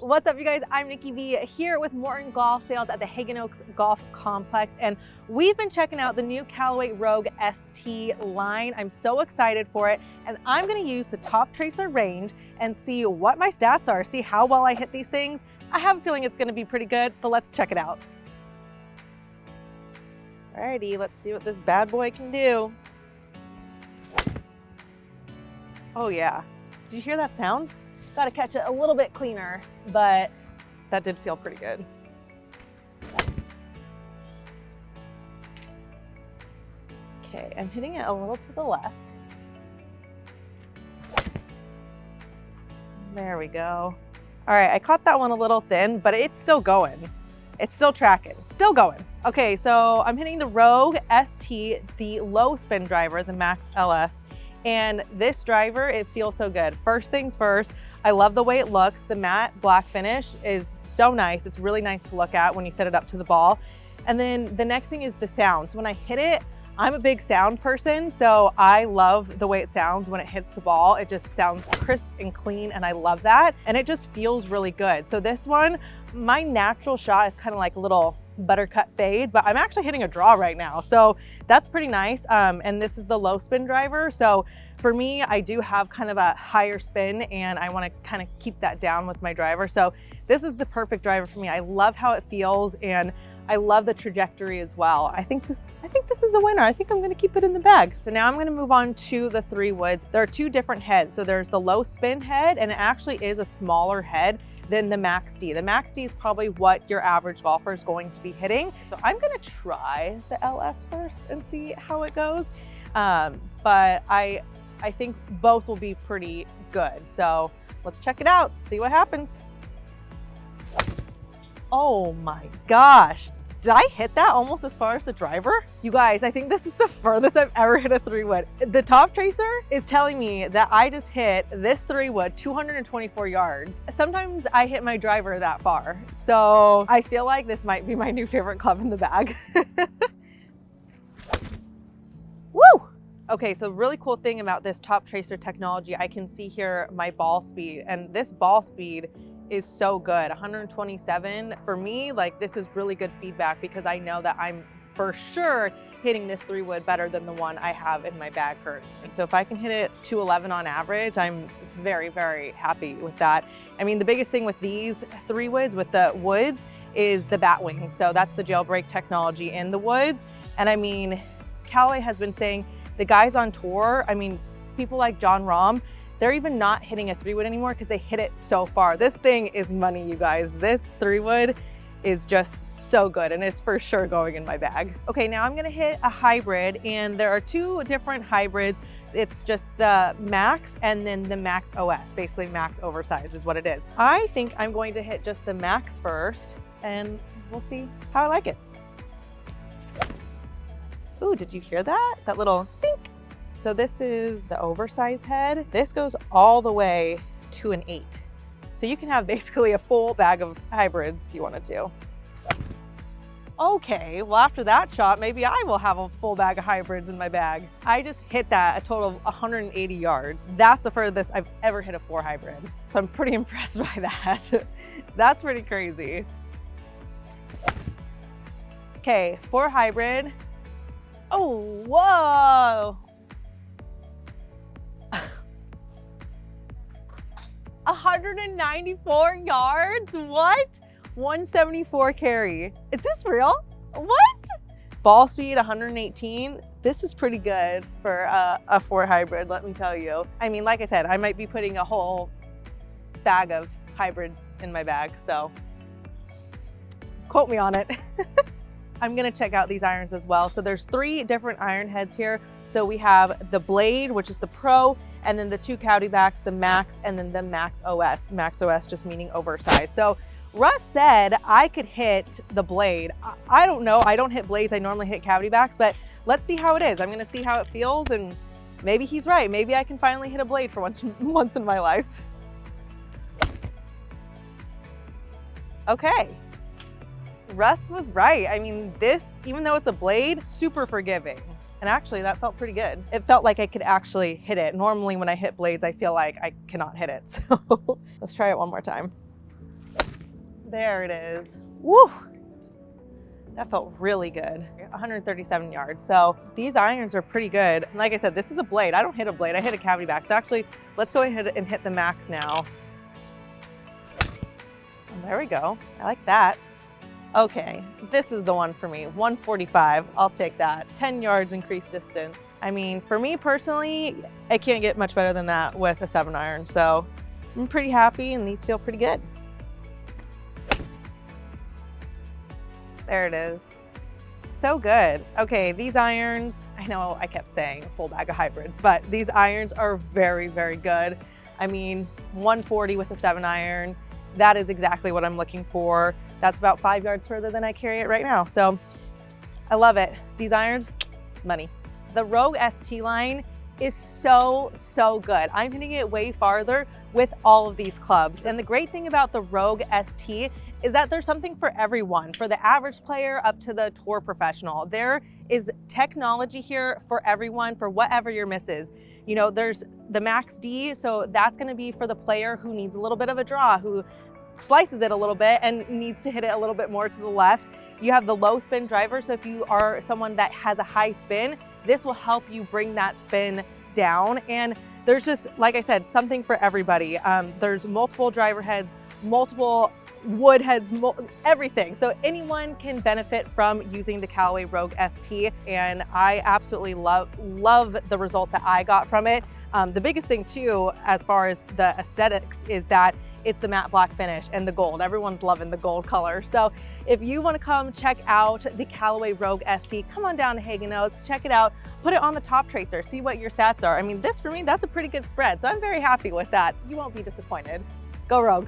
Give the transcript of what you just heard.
What's up, you guys? I'm Nikki B here with Morton Golf Sales at the Haggin Oaks Golf Complex, and we've been checking out the new Callaway Rogue ST line. I'm so excited for it, and I'm going to use the Toptracer range and see what my stats are, see how well I hit these things. I have a feeling it's going to be pretty good, but let's check it out. Alrighty, let's see what this bad boy can do. Oh yeah, did you hear that sound? Got to catch it a little bit cleaner, but that did feel pretty good. Okay, I'm hitting it a little to the left. There we go. All right, I caught that one a little thin, but it's still going. It's still tracking, still going. Okay, so I'm hitting the Rogue ST, the low spin driver, the Max LS. And this driver, it feels so good. First things first, I love the way it looks. The matte black finish is so nice. It's really nice to look at when you set it up to the ball. And then the next thing is the sound. So when I hit it, I'm a big sound person, so I love the way it sounds when it hits the ball. It just sounds crisp and clean, and I love that. And it just feels really good. So this one, my natural shot is kind of like a little buttercut fade, but I'm actually hitting a draw right now. So that's pretty nice. And this is the low spin driver. So for me, I do have kind of a higher spin, and I want to kind of keep that down with my driver. So this is the perfect driver for me. I love how it feels, and I love the trajectory as well. I think this is a winner. I think I'm gonna keep it in the bag. So now I'm gonna move on to the 3 woods. There are 2 different heads. So there's the low spin head, and it actually is a smaller head than the Max D. The Max D is probably what your average golfer is going to be hitting. So I'm gonna try the LS first and see how it goes. But I think both will be pretty good. So let's check it out, see what happens. Oh my gosh. Did I hit that almost as far as the driver? You guys, I think this is the furthest I've ever hit a 3-wood. The Toptracer is telling me that I just hit this 3-wood 224 yards. Sometimes I hit my driver that far. So I feel like this might be my new favorite club in the bag. Woo! Okay, so really cool thing about this Toptracer technology, I can see here my ball speed, and this ball speed is so good. 127 for me, like this is really good feedback because I know that I'm for sure hitting this 3-wood better than the one I have in my bag currently. And so if I can hit it 211 on average, I'm very, very happy with that. I mean, the biggest thing with these 3-woods, with the woods, is the bat wing. So that's the jailbreak technology in the woods. And I mean, Callaway has been saying the guys on tour, I mean, people like John Rahm, they're even not hitting a 3-wood anymore because they hit it so far. This thing is money, you guys. This 3-wood is just so good, and it's for sure going in my bag. Okay, now I'm gonna hit a hybrid, and there are 2 different hybrids. It's just the Max and then the Max OS, basically Max Oversize is what it is. I think I'm going to hit just the Max first, and we'll see how I like it. Ooh, did you hear that? That little dink. So this is the oversized head. This goes all the way to an 8. So you can have basically a full bag of hybrids if you wanted to. Okay, well after that shot, maybe I will have a full bag of hybrids in my bag. I just hit that a total of 180 yards. That's the furthest I've ever hit a 4 hybrid. So I'm pretty impressed by that. That's pretty crazy. Okay, 4 hybrid. Oh, whoa. 194 yards? What? 174 carry. Is this real? What? Ball speed 118. This is pretty good for a 4 hybrid, let me tell you. I mean, like I said, I might be putting a whole bag of hybrids in my bag, so quote me on it. I'm gonna check out these irons as well. So there's 3 different iron heads here. So we have the Blade, which is the Pro, and then the 2 Cowdy backs, the Max, and then the Max OS. Max OS just meaning oversized. So Russ said I could hit the Blade. I don't know, I don't hit blades, I normally hit Cowdy backs, but let's see how it is. I'm gonna see how it feels, and maybe he's right. Maybe I can finally hit a blade for once in my life. Okay. Russ was right. I mean, this, even though it's a blade, super forgiving. And actually that felt pretty good. It felt like I could actually hit it. Normally when I hit blades, I feel like I cannot hit it. So let's try it one more time. There it is. Woo! That felt really good. 137 yards. So these irons are pretty good. And like I said, this is a blade. I don't hit a blade, I hit a cavity back. So actually, let's go ahead and hit the max now. And there we go. I like that. Okay, this is the one for me. 145, I'll take that. 10 yards increased distance. I mean, for me personally, I can't get much better than that with a 7-iron. So I'm pretty happy and these feel pretty good. There it is. So good. Okay, these irons, I know I kept saying a full bag of hybrids, but these irons are very, very good. I mean, 140 with a 7-iron, that is exactly what I'm looking for. That's about 5 yards further than I carry it right now. So I love it. These irons, money. The Rogue ST line is so, so good. I'm hitting it way farther with all of these clubs. And the great thing about the Rogue ST is that there's something for everyone, for the average player up to the tour professional. There is technology here for everyone, for whatever your miss is. You know, there's the Max D, so that's gonna be for the player who needs a little bit of a draw, who slices it a little bit and needs to hit it a little bit more to the left. You have the low spin driver, so if you are someone that has a high spin, this will help you bring that spin down. And there's just, like I said, something for everybody. There's multiple driver heads, multiple wood heads, everything. So anyone can benefit from using the Callaway Rogue ST, and I absolutely love the result that I got from it. The biggest thing too, as far as the aesthetics, is that it's the matte black finish and the gold. Everyone's loving the gold color. So if you want to come check out the Callaway Rogue ST, come on down to Haggin Oaks, check it out, put it on the Toptracer, see what your stats are. I mean, this for me, that's a pretty good spread. So I'm very happy with that. You won't be disappointed. Go Rogue.